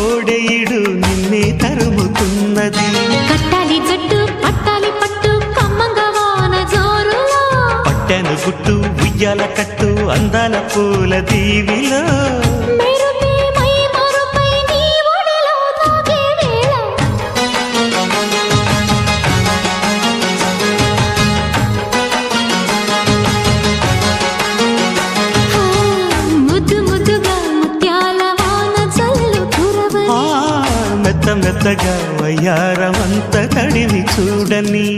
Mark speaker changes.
Speaker 1: కోడెయిడు నిన్నే తరుముతున్నది.
Speaker 2: కట్టాలి జట్టు పట్టాలి పట్టు కమ్మంగా వాన జోరులో,
Speaker 1: పట్టెను గుట్టు ఉయ్యాల కట్టు అందాల పూల దీవిలో.
Speaker 2: మెరుపే మై మరుపై నీ ఒడిలో తాగే వేళ, ముద్దు ముద్దుగా ముత్యాల వాన చల్లు కురవని,
Speaker 1: మెత్త మెత్తగా వయ్యారమంత తడివి చూడని.